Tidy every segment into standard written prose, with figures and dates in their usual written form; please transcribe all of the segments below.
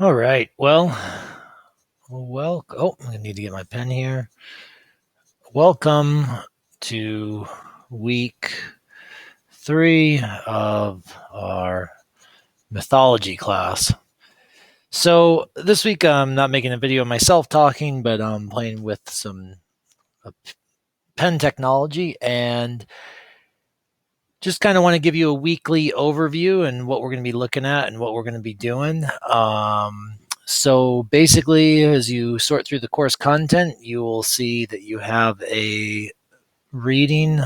All right. I need to get my pen here. Welcome to week 3 of our mythology class. So this week I'm not making a video of myself talking, but I'm playing with some pen technology and just kind of want to give you a weekly overview and what we're going to be looking at and what we're going to be doing. So basically, as you sort through the course content, you will see that you have a reading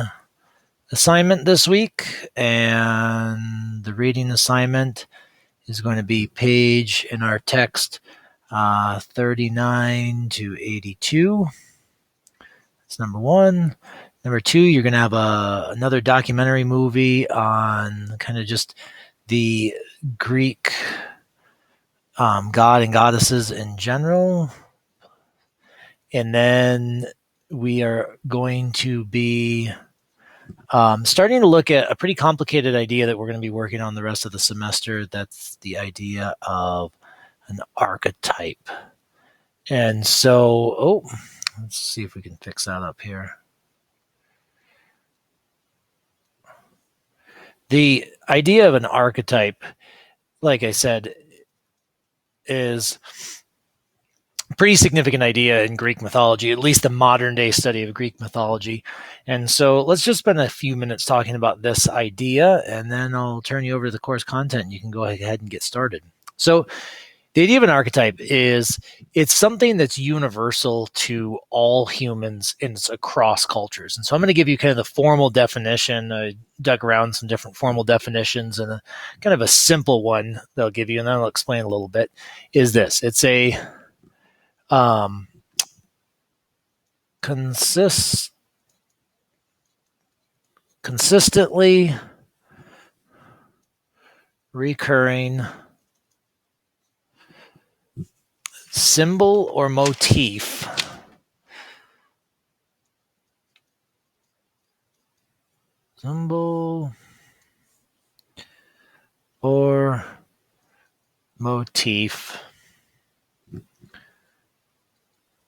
assignment this week, and the reading assignment is going to be page in our text 39 to 82. That's number one. Number two, you're going to have another documentary movie on kind of just the Greek god and goddesses in general. And then we are going to be starting to look at a pretty complicated idea that we're going to be working on the rest of the semester. That's the idea of an archetype. And so, let's see if we can fix that up here. The idea of an archetype, like I said, is a pretty significant idea in Greek mythology, at least the modern day study of Greek mythology. And so let's just spend a few minutes talking about this idea, and then I'll turn you over to the course content and you can go ahead and get started. So the idea of an archetype is it's something that's universal to all humans and it's across cultures. And so I'm going to give you kind of the formal definition. I dug around some different formal definitions, and kind of a simple one they'll give you, and then I'll explain a little bit, is this. It's a consistently recurring symbol or motif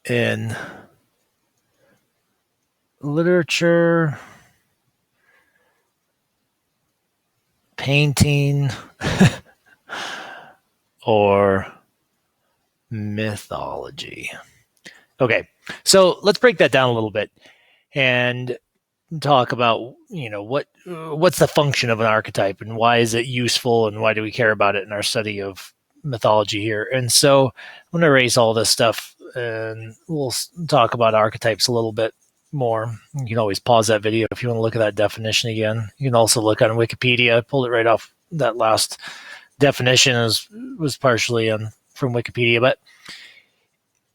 in literature, painting, or mythology. Okay, so let's break that down a little bit and talk about, what's the function of an archetype and why is it useful and why do we care about it in our study of mythology here. And so I'm going to erase all this stuff and we'll talk about archetypes a little bit more. You can always pause that video if you want to look at that definition again. You can also look on Wikipedia. I pulled it right off. That last definition was partially from Wikipedia, but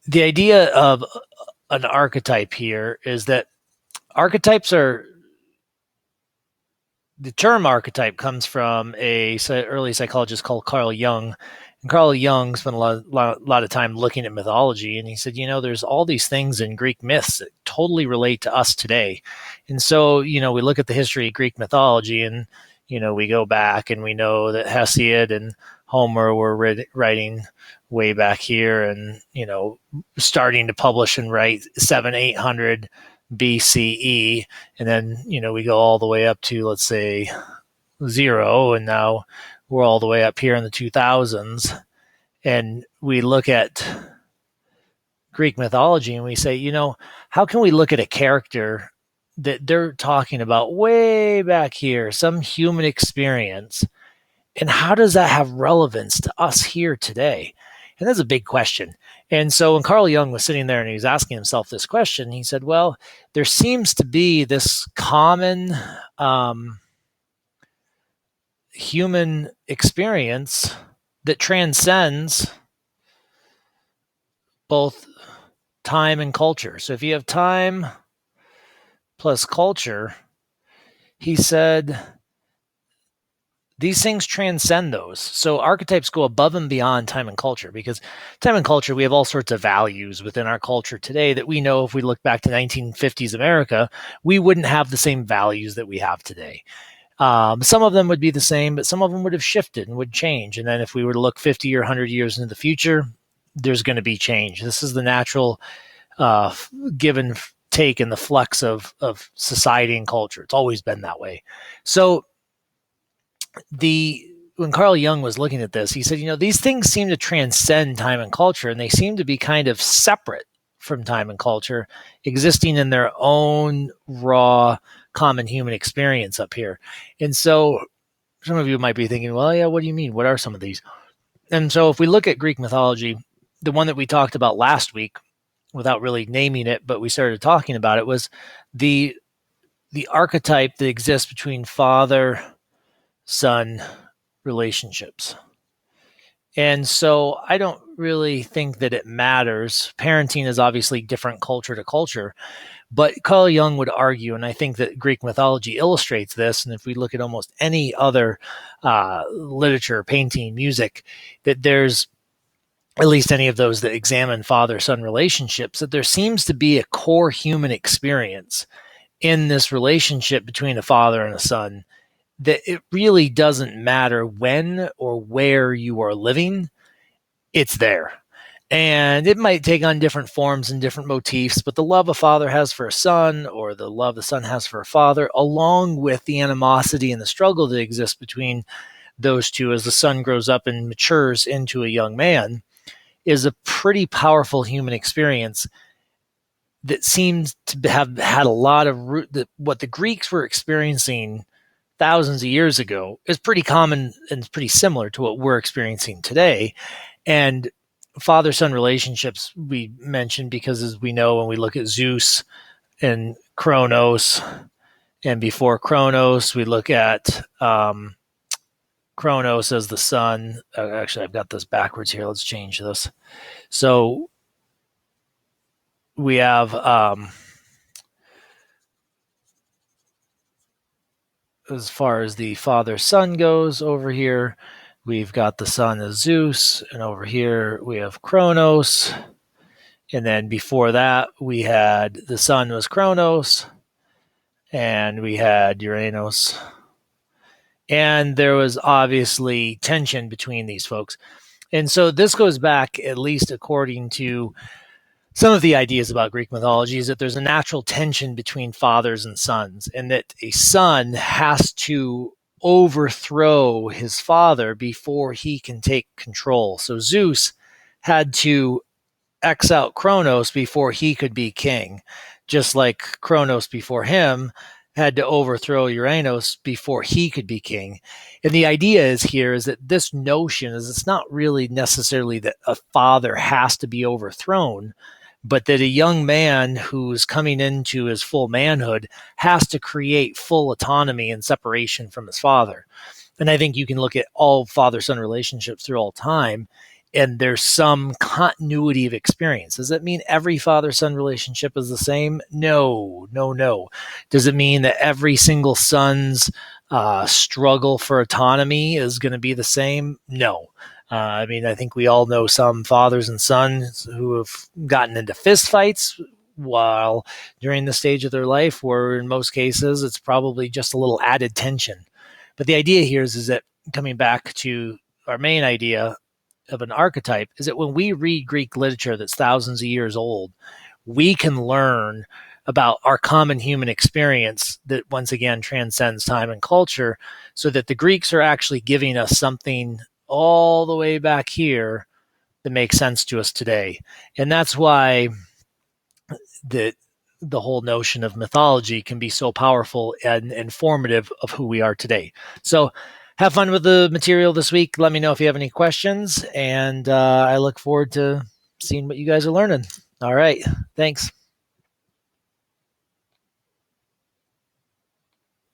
the idea of an archetype here is that the term archetype comes from a early psychologist called Carl Jung. And Carl Jung spent a lot of time looking at mythology, and he said, there's all these things in Greek myths that totally relate to us today. And so, we look at the history of Greek mythology, and, we go back and we know that Hesiod and Homer were writing way back here and, starting to publish and write 700-800 BCE. And then, we go all the way up to, let's say, 0. And now we're all the way up here in the 2000s. And we look at Greek mythology and we say, how can we look at a character that they're talking about way back here, some human experience, and how does that have relevance to us here today? And that's a big question. And so when Carl Jung was sitting there and he was asking himself this question, he said, well, there seems to be this common human experience that transcends both time and culture. So if you have time plus culture, he said, these things transcend those. So archetypes go above and beyond time and culture, because time and culture, we have all sorts of values within our culture today that we know if we look back to 1950s America, we wouldn't have the same values that we have today. Some of them would be the same, but some of them would have shifted and would change. And then if we were to look 50 or 100 years into the future, there's going to be change. This is the natural uh, give and take in the flux of society and culture. It's always been that way. So the when Carl Jung was looking at this, he said, these things seem to transcend time and culture, and they seem to be kind of separate from time and culture, existing in their own raw common human experience up here. And so some of you might be thinking, well, yeah, what do you mean? What are some of these? And so if we look at Greek mythology, the one that we talked about last week, without really naming it, but we started talking about it, was the archetype that exists between father son relationships. And so I don't really think that it matters. Parenting is obviously different culture to culture, but Carl Jung would argue, and I think that Greek mythology illustrates this, and if we look at almost any other literature, painting, music, that there's at least any of those that examine father-son relationships, that there seems to be a core human experience in this relationship between a father and a son, that it really doesn't matter when or where you are living, it's there. And it might take on different forms and different motifs, but the love a father has for a son, or the love the son has for a father, along with the animosity and the struggle that exists between those two as the son grows up and matures into a young man, is a pretty powerful human experience that seems to have had a lot of root. That what the Greeks were experiencing thousands of years ago is pretty common and pretty similar to what we're experiencing today. And father-son relationships we mentioned because, as we know, when we look at Zeus and Kronos, and before Kronos, we look at Kronos as the son. Actually, I've got this backwards here. Let's change this. So we have as far as the father-son goes, over here, we've got the son as Zeus, and over here we have Kronos. And then before that, we had the son was Kronos, and we had Uranus. And there was obviously tension between these folks. And so this goes back, at least according to some of the ideas about Greek mythology, is that there's a natural tension between fathers and sons, and that a son has to overthrow his father before he can take control. So Zeus had to X out Kronos before he could be king, just like Kronos before him had to overthrow Uranus before he could be king. And the idea is here is that this notion is it's not really necessarily that a father has to be overthrown, but that a young man who's coming into his full manhood has to create full autonomy and separation from his father. And I think you can look at all father-son relationships through all time, and there's some continuity of experience. Does that mean every father-son relationship is the same? No, no, no. Does it mean that every single son's struggle for autonomy is going to be the same? No. I mean, I think we all know some fathers and sons who have gotten into fistfights while during the stage of their life, where in most cases it's probably just a little added tension. But the idea here is that, coming back to our main idea of an archetype, is that when we read Greek literature that's thousands of years old, we can learn about our common human experience that once again transcends time and culture, so that the Greeks are actually giving us something all the way back here that makes sense to us today. And that's why the whole notion of mythology can be so powerful and informative of who we are today. So have fun with the material this week. Let me know if you have any questions, and I look forward to seeing what you guys are learning. All right. Thanks.